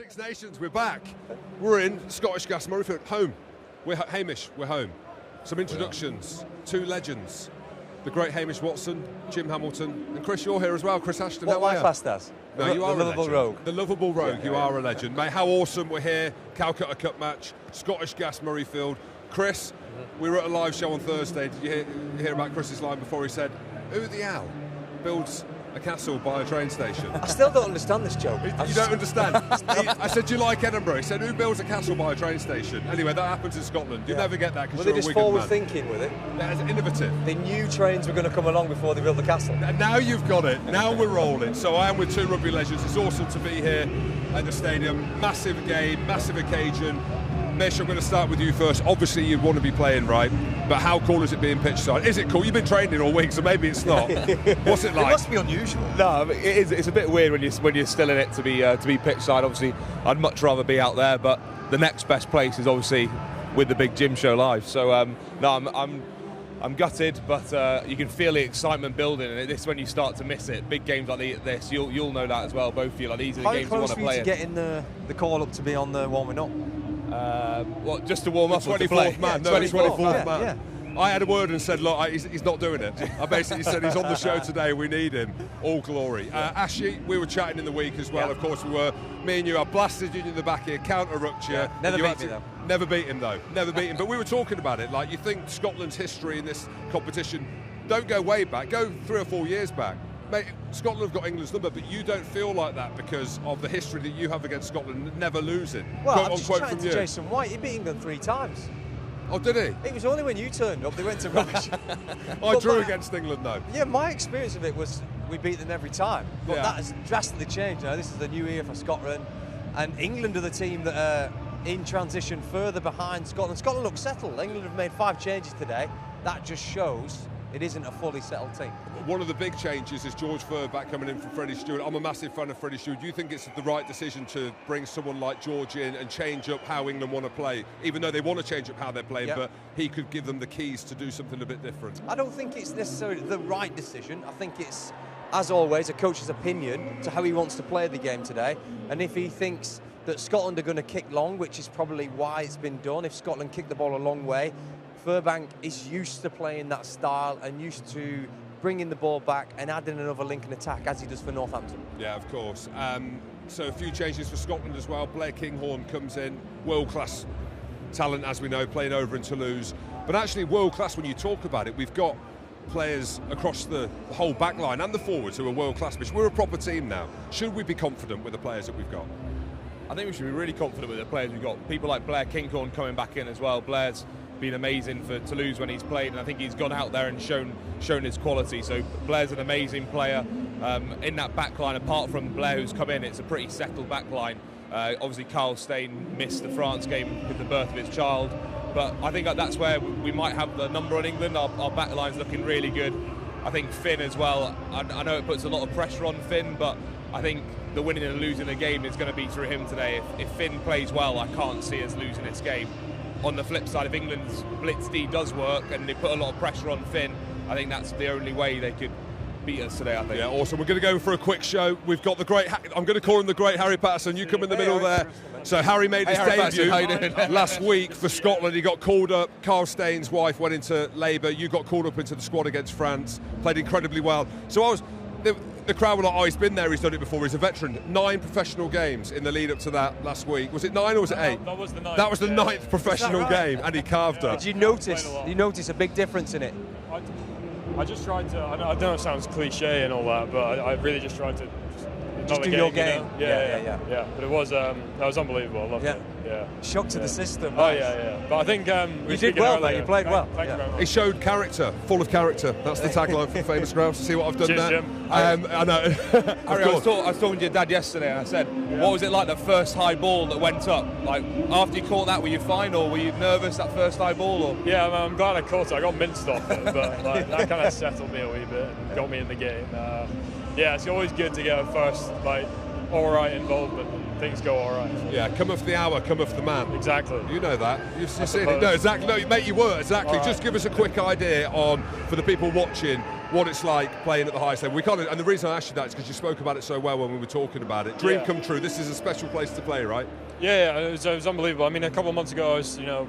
Six Nations, we're back. We're in Scottish Gas Murrayfield, home. We're Hamish, we're home. Some introductions, two legends. The great Hamish Watson, Jim Hamilton, and Chris, you're here as well. Chris Ashton, what how are you? classed as? No, you are the a lovable legend. rogue. The lovable rogue, you are a legend. Mate, how awesome, we're here. Calcutte Cup match, Scottish Gas Murrayfield. Chris, we were at a live show on Thursday. Did you hear about Chris's line before he said, who the hell builds a castle by a train station? I still don't understand this joke. You don't understand? I said, do you like Edinburgh? He said, who builds a castle by a train station? Anyway, that happens in Scotland. You never get that because you're a Wigan man. Were they just forward thinking with it? That's innovative. They knew trains were going to come along before they built the castle. Now you've got it. Now we're rolling. So I am with two rugby legends. It's awesome to be here at the stadium. Massive game, massive occasion. Mish, I'm going to start with you first. Obviously, you'd want to be playing, right? But how cool is it being pitch side? Is it cool? You've been training all week, so maybe it's not. What's it like? It must be unusual. No, it is. It's a bit weird when you're still in it to be pitch side. Obviously, I'd much rather be out there, but the next best place is obviously with the big gym show live. So no, I'm gutted, but you can feel the excitement building, and it's when you start to miss it. Big games like this, you'll know that as well. Both of you, like these are the games you want to play. How close were you to getting the call up to be on the warming up? Just to warm up, 24th man. Yeah, No, 24th man. Yeah. I had a word and said, look, he's not doing it. I basically said he's on the show today, we need him. All glory. Ashy, we were chatting in the week as well, of course we were. Me and you, I blasted you in the back here, counter-rucked you. Never beat me though. Never beat him though, never beat him. But we were talking about it, like you think Scotland's history in this competition, don't go way back, go 3 or 4 years back. Mate, Scotland have got England's number, but you don't feel like that because of the history that you have against Scotland, never losing. Well, I'm just chatting to Jason White, he beat England 3 times. Oh, did he? It was only when you turned up they went to rush. I drew against England though. Yeah, my experience of it was we beat them every time. But that has drastically changed now. This is the new year for Scotland. And England are the team that are in transition further behind Scotland. Scotland looks settled. England have made 5 changes today. That just shows it isn't a fully settled team. One of the big changes is George Furback coming in for Freddie Stewart. I'm a massive fan of Freddie Stewart. Do you think it's the right decision to bring someone like George in and change up how England want to play, even though they want to change up how they're playing, but he could give them the keys to do something a bit different? I don't think it's necessarily the right decision. I think it's, as always, a coach's opinion to how he wants to play the game today. And if he thinks that Scotland are going to kick long, which is probably why it's been done, if Scotland kick the ball a long way, Furbank is used to playing that style and used to bringing the ball back and adding another link in attack as he does for Northampton. Yeah, of course. So a few changes for Scotland as well. Blair Kinghorn comes in, world-class talent as we know, playing over in Toulouse. But actually world-class when you talk about it, we've got players across the whole back line and the forwards who are world-class. We're a proper team now. Should we be confident with the players that we've got? I think we should be really confident with the players we've got. People like Blair Kinghorn coming back in as well. Blair's been amazing for Toulouse when he's played, and I think he's gone out there and shown his quality. So Blair's an amazing player in that back line. Apart from Blair who's come in, it's a pretty settled back line. Obviously Carl Stein missed the France game with the birth of his child, but I think that's where we might have the number on England. Our back line's looking really good. I think Finn as well, I know it puts a lot of pressure on Finn, but I think the winning and losing the game is going to be through him today. If Finn plays well, I can't see us losing this game. On the flip side, if England's blitz D does work and they put a lot of pressure on Finn, I think that's the only way they could beat us today, I think. Yeah, awesome. We're going to go for a quick show. We've got the great, I'm going to call him the great Harry Patterson. You come in the middle there. So Harry made his debut last week for Scotland. He got called up. Carl Stain's wife went into labour. You got called up into the squad against France. Played incredibly well. So the crowd were like, oh, he's been there, he's done it before, he's a veteran. 9 professional games in the lead up to that last week. Was it 9 or was it 8? That was the 9th. That was the 9th professional game, and he carved her. Did you notice a big difference in it? I just tried to, I know it sounds cliche and all that, but I really just tried to just do your game. You know? Yeah. But it was that was unbelievable. I loved it. Yeah. Shock to the system. Oh yeah. But I think you did well, mate. You played well. Thank you very much. He showed character, full of character. That's the tagline from Famous Grouse. See what I've done Cheers, there? Jim. I know. Harry, I was talking to your dad yesterday, and I said, what was it like, the first high ball that went up? Like, after you caught that, were you fine, or were you nervous, that first high ball? Or? Yeah, I'm glad I caught it. I got minced off it, but that kind of settled me a wee bit and got me in the game. Yeah, it's always good to get a first, all right involvement. Things go all right. Yeah, come off the hour, come off the man. Exactly. You know that. You've seen it. No, exactly. No, mate, you were. Exactly. Right. Just give us a quick idea on, for the people watching, what it's like playing at the highest level. We can't, and the reason I asked you that is because you spoke about it so well when we were talking about it. Dream come true. This is a special place to play, right? Yeah, it was unbelievable. I mean, a couple of months ago, I was, I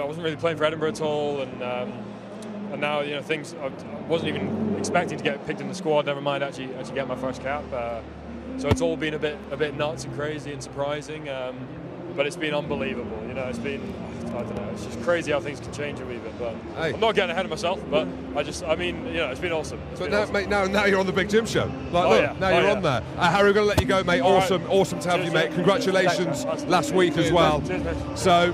wasn't really playing for Edinburgh at all, and now, things. I wasn't even expecting to get picked in the squad. Never mind actually get my first cap. So it's all been a bit nuts and crazy and surprising, but it's been unbelievable. It's been, I don't know, it's just crazy how things can change a wee bit. But hey, I'm not getting ahead of myself. But it's been awesome. Mate, now you're on the Big Jim Show. Now you're on there. Harry, we're going to let you go, mate. Awesome to have you, mate. Congratulations last week as well. So,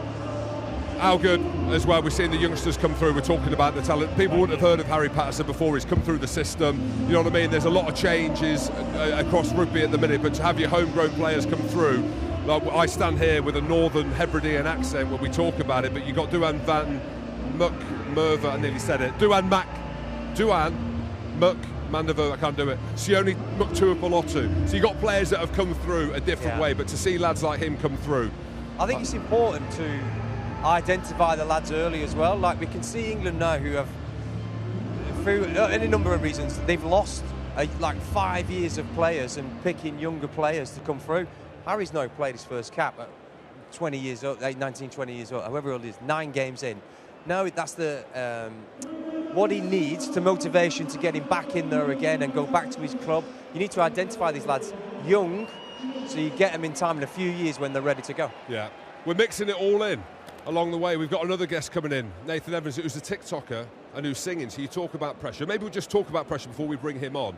how good as well. We're seeing the youngsters come through. We're talking about the talent. People wouldn't have heard of Harry Patterson before. He's come through the system. You know what I mean? There's a lot of changes across rugby at the minute, but to have your homegrown players come through. Like, I stand here with a Northern Hebridean accent when we talk about it, but you got Duan Van Merva, I nearly said it. Duan Mandevo, I can't do it. Sione Muktuapolotu. So you got players that have come through a different way, but to see lads like him come through, I think it's important to identify the lads early as well. Like, we can see England now who have, through any number of reasons, they've lost like 5 years of players and picking younger players to come through. Harry's now played his first cap at 20 years old, 19, 20 years old, however old he is, 9 games in. Now that's what he needs to motivation to get him back in there again and go back to his club. You need to identify these lads young, so you get them in time in a few years when they're ready to go. Yeah, we're mixing it all in. Along the way, we've got another guest coming in, Nathan Evans, who's a TikToker and who's singing. So you talk about pressure. Maybe we'll just talk about pressure before we bring him on.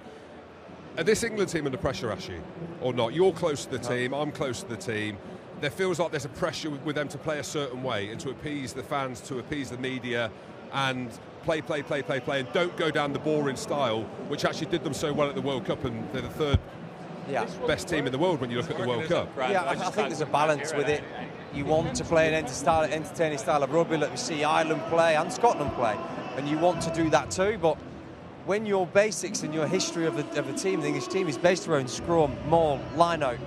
Are this England team under pressure, Ashley, or not? You're close to the team, I'm close to the team. There feels like there's a pressure with them to play a certain way and to appease the fans, to appease the media, and play, and don't go down the boring style, which actually did them so well at the World Cup, and they're the third best team in the world when you look at the World Cup. Yeah, I think there's a balance with it. You want to play an entertaining style of rugby, like we see Ireland play and Scotland play, and you want to do that too, but when your basics and your history of a team, the English team, is based around scrum, maul, line-out,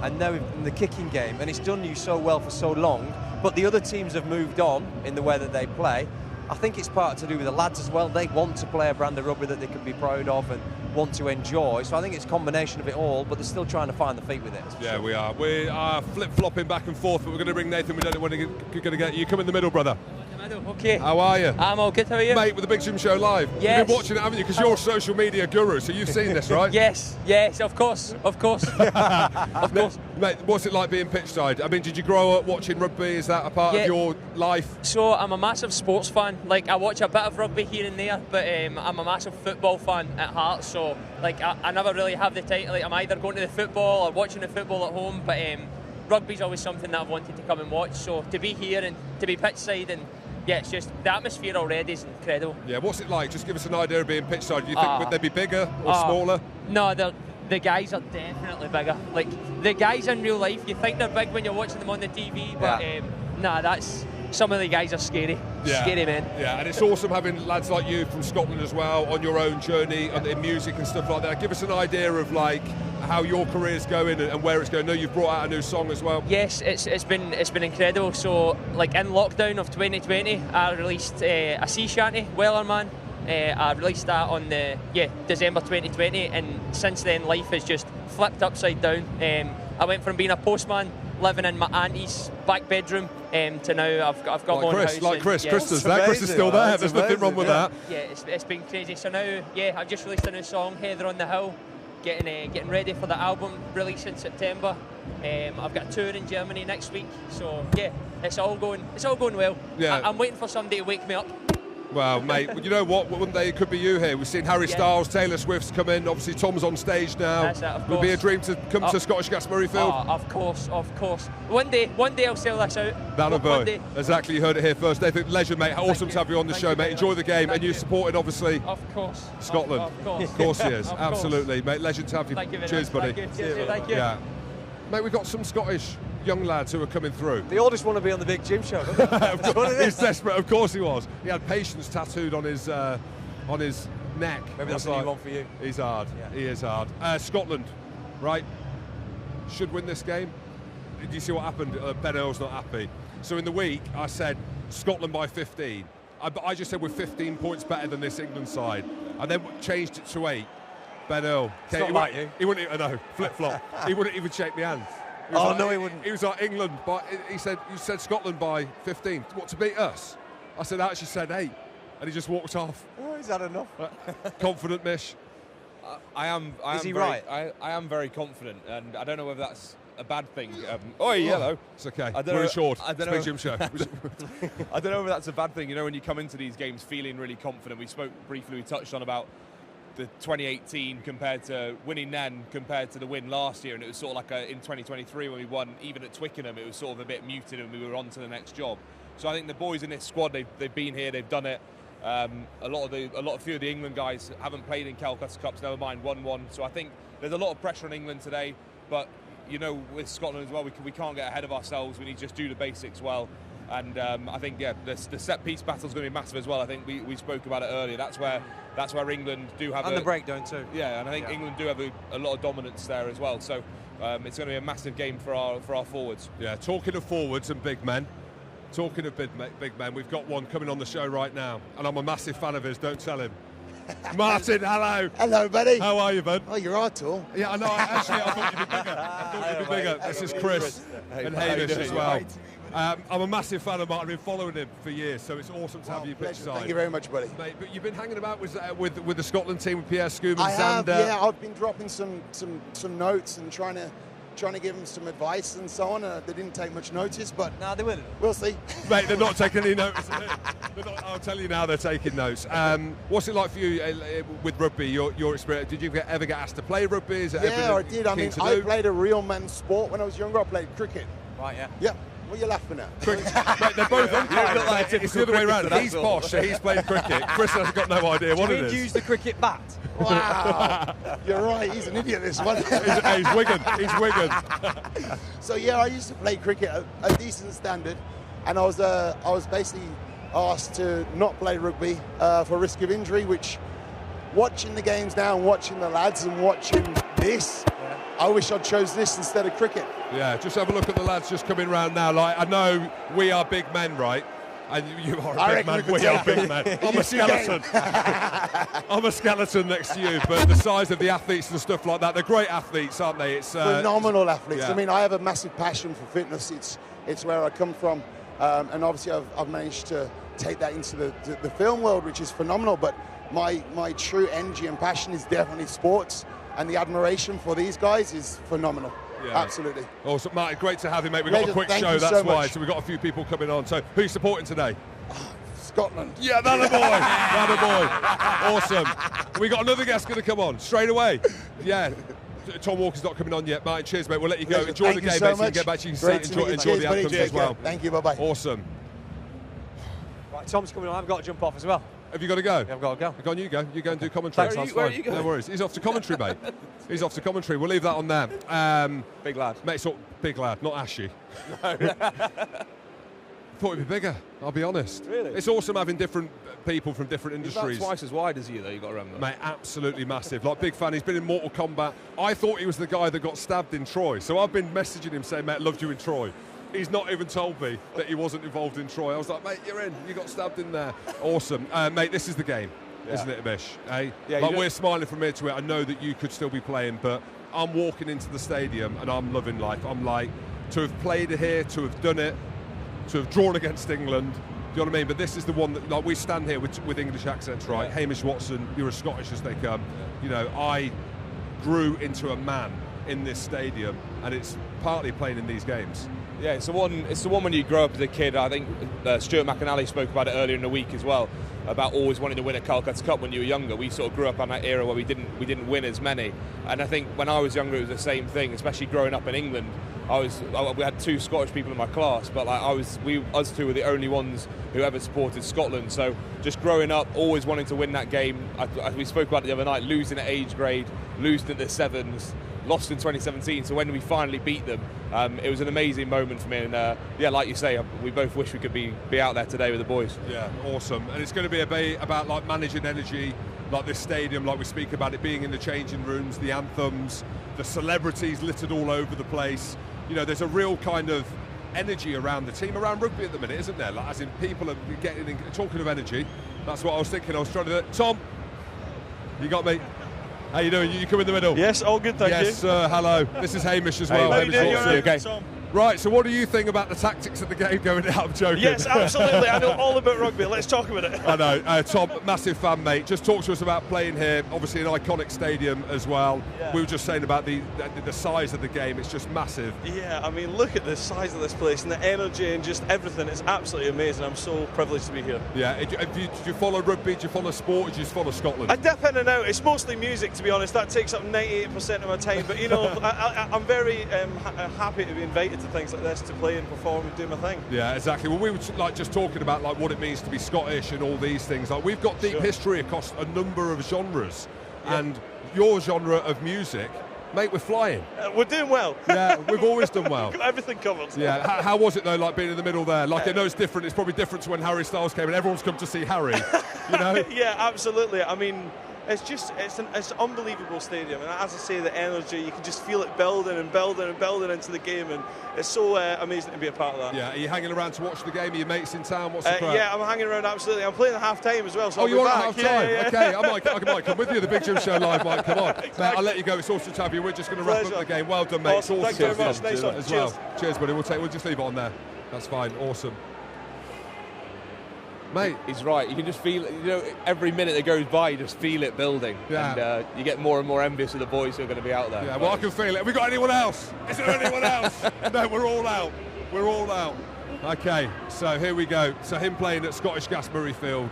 and now in the kicking game, and it's done you so well for so long, but the other teams have moved on in the way that they play, I think it's part to do with the lads as well. They want to play a brand of rugby that they can be proud of and want to enjoy. So I think it's a combination of it all, but they're still trying to find the feet with it. Yeah, we are. We are flip-flopping back and forth, but we're going to bring Nathan. We don't know when we're going to get you. Come in the middle, brother. Okay. How are you? I'm all good, how are you? Mate, with the Big Jim Show live. Yes. You've been watching it, haven't you? Because you're a social media guru, so you've seen this, right? Yes, of course. Of course. Mate, what's it like being pitch side? I mean, did you grow up watching rugby? Is that a part of your life? So I'm a massive sports fan. Like, I watch a bit of rugby here and there, but I'm a massive football fan at heart. So, like, I never really have the time. Like, I'm either going to the football or watching the football at home, but rugby's always something that I've wanted to come and watch. So to be here and to be pitch side, and yeah, it's just the atmosphere already is incredible. Yeah, what's it like? Just give us an idea of being pitch side. Do you think would they be bigger or smaller? No, the guys are definitely bigger. Like, the guys in real life, you think they're big when you're watching them on the TV, but some of the guys are scary. Scary men. Yeah, and it's awesome having lads like you from Scotland as well on your own journey in music and stuff like that. Give us an idea of like how your career's going and where it's going. I know you've brought out a new song as well. Yes, it's been incredible. So, like, in lockdown of 2020, I released a sea shanty, Wellerman. I released that on December 2020, and since then life has just flipped upside down. I went from being a postman, living in my auntie's back bedroom, to now I've got my own house. Like Chris does that. Chris is still there. There's nothing wrong with that. Yeah, it's been crazy. So now, I've just released a new song, Heather on the Hill, getting ready for the album release in September. I've got a tour in Germany next week. So yeah, it's all going well. Yeah. I'm waiting for somebody to wake me up. Well, mate, you know what? One day it could be you here. We've seen Harry Styles, Taylor Swift's come in. Obviously, Tom's on stage now. That's it, of course. Would be a dream to come to Scottish Gas Murrayfield? Of course. One day I'll sell this out. That'll be. Exactly, you heard it here first. Nathan, leisure, mate. Awesome to have you on the show, mate. Enjoy the game. And you're supporting, obviously, of course, Scotland. Of course he is. Absolutely, mate. Legend to have you. Thank you very Cheers, much. buddy. Thank you. Yeah. Mate, we've got some Scottish young lads who are coming through. They all just want to be on the Big Jim Show, don't they? That's what it is. He's desperate, of course he was. He had patience tattooed on his neck. Maybe that's a new one for you. He's hard. Yeah. He is hard. Scotland, right, should win this game. Did you see what happened? Ben Earl's not happy. So in the week, I said Scotland by 15. I just said we're 15 points better than this England side, and then changed it to 8. Ben Earl. It's not like you. He wouldn't. No, flip-flop. He wouldn't even shake my hand. No, he wouldn't. He was like, England, but he said, you said Scotland by 15. What, to beat us? I said, I actually said 8. And he just walked off. Oh, he's had enough. Confident, Mish. I am right? I am very confident, and I don't know whether that's a bad thing. Yellow. It's okay. I don't We're know- insured. I don't It's a big know. gym show. I don't know if that's a bad thing. You know, when you come into these games feeling really confident. We spoke briefly, we touched on about the 2018 compared to winning then compared to the win last year, and it was sort of like in 2023 when we won, even at Twickenham, it was sort of a bit muted and we were on to the next job. So I think the boys in this squad, they've been here, they've done it. A few of the England guys haven't played in Calcutte Cups, never mind won one. So I think there's a lot of pressure on England today, but you know, with Scotland as well, we can't get ahead of ourselves. We need to just do the basics well. And I think, the set-piece battle is going to be massive as well. I think we spoke about it earlier. That's where England do have the breakdown too. Yeah, and I think England do have a lot of dominance there as well. So it's going to be a massive game for our forwards. Yeah, talking of forwards and big men, talking of big men, we've got one coming on the show right now, and I'm a massive fan of his, don't tell him. Martin, hello. Hello, buddy. How are you, bud? Oh, you're all tall. Yeah, I know. Actually, I thought you'd be bigger. This is Chris and Hamish as well. I'm a massive fan of Martin. I've been following him for years, so it's awesome to have you pitch side. Thank you very much, buddy. Mate, but you've been hanging about with the Scotland team, with Pierre Scoom and I have, Xander. yeah. I've been dropping some notes and trying to give them some advice and so on. They didn't take much notice, but No, they wouldn't. we'll see. Mate, they're not taking any notice. I'll tell you now, they're taking notes. What's it like for you with rugby? Your experience? Did you ever get asked to play rugby? Is it Yeah, I did. I mean, I do? played a real man's sport when I was younger. I played cricket. Right, yeah. Yeah. What are you laughing at? Mate, they're both unkind. It's the other way around. He's posh, so he's played cricket. Chris has got no idea what it is. Use the cricket bat. Wow. You're right. He's an idiot, this one. He's Wigan. He's Wigan. So yeah, I used to play cricket at a decent standard, and I was basically asked to not play rugby for risk of injury. Which, watching the games now and watching the lads and watching this, I wish I'd chose this instead of cricket. Yeah, just have a look at the lads just coming round now. Like, I know we are big men, right? And you are a big man. We are big men. I'm a skeleton. I'm a skeleton next to you, but the size of the athletes and stuff like that, they're great athletes, aren't they? It's phenomenal athletes. Yeah. I mean, I have a massive passion for fitness. It's where I come from, and obviously I've managed to take that into the film world, which is phenomenal. But my true energy and passion is definitely sports, and the admiration for these guys is phenomenal. Yeah. Absolutely. Awesome, Martin. Great to have you, mate. We've got a quick Thank show, you that's so why. much. So we've got a few people coming on. So who are you supporting today? Scotland. Yeah, that a boy. Awesome. We got another guest going to come on straight away. Yeah. Tom Walker's not coming on yet. Martin, cheers, mate. We'll let you go. Pleasure. Enjoy the game, Thank you mate. so So you can much. get back to your Great seat. to meet you. Enjoy Cheers, the buddy. outcomes Take as well. care. Thank you. Bye-bye. Awesome. Right, Tom's coming on. I've got to jump off as well. Have you got to go? I've got to go. Go on, you go. You go and do commentary. Thanks, where are you going? No worries. He's off to commentary, mate. He's off to commentary. We'll leave that on there. Big lad. Mate, it's all big lad, not ashy. Thought it'd be bigger, I'll be honest. Really? It's awesome having different people from different He's industries. about twice as wide as you, though, you've got to remember. Mate, absolutely massive. Like, big fan. He's been in Mortal Kombat. I thought he was the guy that got stabbed in Troy. So I've been messaging him saying, mate, loved you in Troy. He's not even told me that he wasn't involved in Troy. I was like, mate, you're in. You got stabbed in there. Awesome. Mate, this is the game, isn't it, Amish? Eh? Yeah, like, we're smiling from here to it. I know that you could still be playing, but I'm walking into the stadium and I'm loving life. I'm like, to have played here, to have done it, to have drawn against England. Do you know what I mean? But this is the one that, like, we stand here with English accents, right? Yeah. Hamish Watson, you're as Scottish as they come. Yeah. You know, I grew into a man in this stadium, and it's partly playing in these games. Yeah, it's the one when you grow up as a kid. I think Stuart McAnally spoke about it earlier in the week as well, about always wanting to win a Calcutte Cup when you were younger. We sort of grew up in that era where we didn't win as many, and I think when I was younger it was the same thing, especially growing up in England. We had two Scottish people in my class, but like us two were the only ones who ever supported Scotland. So just growing up, always wanting to win that game. We spoke about it the other night, losing at age grade, losing at the sevens, lost in 2017. So when we finally beat them, it was an amazing moment for me. And yeah, like you say, we both wish we could be out there today with the boys. Yeah, awesome. And it's going to be about like managing energy, like this stadium, like we speak about it being in the changing rooms, the anthems, the celebrities littered all over the place. You know, there's a real kind of energy around the team, around rugby at the minute, isn't there? Like, as in people are getting, talking of energy, that's what I was thinking. I was trying to do. Tom, you got me. How you doing? You come in the middle. Yes, all good, thank you. Yes, hello. This is Hamish as well. How you doing? Okay. Right, so what do you think about the tactics of the game going out? I'm joking. Yes, absolutely. I know all about rugby. Let's talk about it. I know. Tom, massive fan, mate. Just talk to us about playing here. Obviously, an iconic stadium as well. Yeah. We were just saying about the size of the game. It's just massive. Yeah, I mean, look at the size of this place and the energy and just everything. It's absolutely amazing. I'm so privileged to be here. Yeah. Do you follow rugby? Do you follow sport? Or do you just follow Scotland? I dip in and out. It's mostly music, to be honest. That takes up 98% of my time. But, you know, I'm very happy to be invited to things like this to play and perform and do my thing. Yeah, exactly. Well, we were just talking about like what it means to be Scottish and all these things. Like, we've got deep history across a number of genres, and your genre of music, mate, we're flying. We're doing well. Yeah, we've always done well. Got everything covered. Yeah. How was it though, like being in the middle there? Like, I know it's different. It's probably different to when Harry Styles came, and everyone's come to see Harry. You know? Yeah, absolutely. I mean, it's an unbelievable stadium, and as I say, the energy, you can just feel it building and building and building into the game, and it's so amazing to be a part of that. Yeah, are you hanging around to watch the game? Are your mates in town? What's the crack? Yeah, I'm hanging around, absolutely. I'm playing at half-time as well, so I'll be you're back. at half-time? Yeah. Okay, I might come with you. The Big Jim Show Live might come on. Exactly. Mate, I'll let you go. It's awesome to have you. We're just going to wrap up the game. Well done, mate. Awesome. It's awesome. Thank you very much. Nice one. As Cheers. well. Cheers, buddy. We'll just leave it on there. That's fine. Awesome. Mate, he's right. You can just feel it. You know, every minute that goes by, you just feel it building, and you get more and more envious of the boys who are going to be out there. Yeah, well, I can feel it. Have we got anyone else? Is there anyone else? No, we're all out. We're all out. Okay, so here we go. So him playing at Scottish Gas Murrayfield,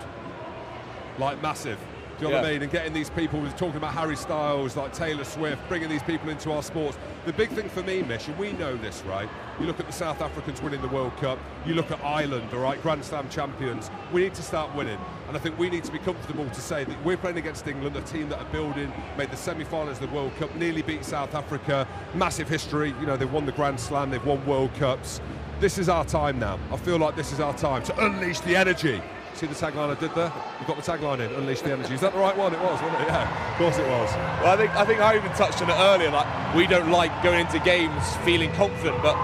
like massive. Do you know what I mean? And getting these people, we're talking about Harry Styles, like Taylor Swift, bringing these people into our sports. The big thing for me, Mish, and we know this, right? You look at the South Africans winning the World Cup, you look at Ireland, all right, Grand Slam champions. We need to start winning. And I think we need to be comfortable to say that we're playing against England, a team that are building, made the semi-finals of the World Cup, nearly beat South Africa, massive history. You know, they've won the Grand Slam, they've won World Cups. This is our time now. I feel like this is our time to unleash the energy. See the tagline I did there? You've got the tagline in, unleash the energy. Is that the right one? It was, wasn't it? Yeah, of course it was. Well, I think I even touched on it earlier, like, we don't like going into games feeling confident, but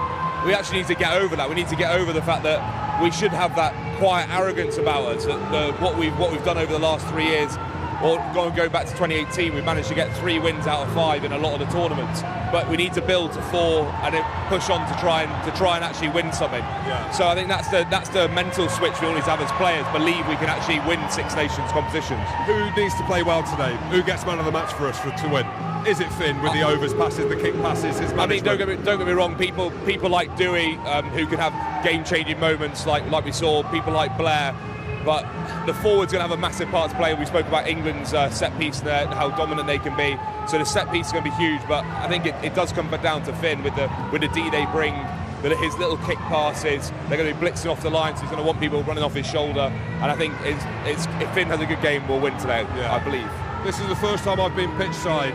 we actually need to get over that. We need to get over the fact that we should have that quiet arrogance about us, that what we've done over the last 3 years, or going back to 2018, we managed to get 3 wins out of 5 in a lot of the tournaments. But we need to build to 4 and then push on to try and actually win something. Yeah. So I think that's the mental switch we all need to have as players. Believe we can actually win Six Nations competitions. Who needs to play well today? Who gets man of the match for us to win? Is it Finn with the overs passes, the kick passes? His I mean, don't get me wrong. People like Dewey, who can have game-changing moments, like we saw. People like Blair. But the forward's going to have a massive part to play. We spoke about England's set piece there, how dominant they can be. So the set piece is going to be huge. But I think it does come back down to Finn with the D they bring, with his little kick passes. They're going to be blitzing off the line, so he's going to want people running off his shoulder. And I think if Finn has a good game, we'll win today. Yeah. I believe. This is the first time I've been pitch side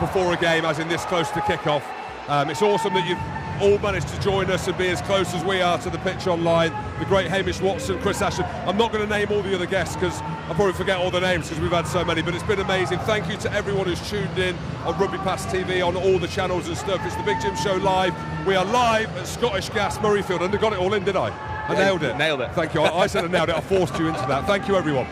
before a game, as in this close to kick-off. It's awesome that you've all managed to join us and be as close as we are to the pitch online. The great Hamish Watson, Chris Ashton. I'm not going to name all the other guests because I'll probably forget all the names because we've had so many, but it's been amazing. Thank you to everyone who's tuned in on RugbyPass TV, on all the channels and stuff. It's the Big Jim Show Live. We are live at Scottish Gas Murrayfield, and I got it all in, did I? I nailed it. Nailed it. Thank you. I said I nailed it. I forced you into that. Thank you, everyone.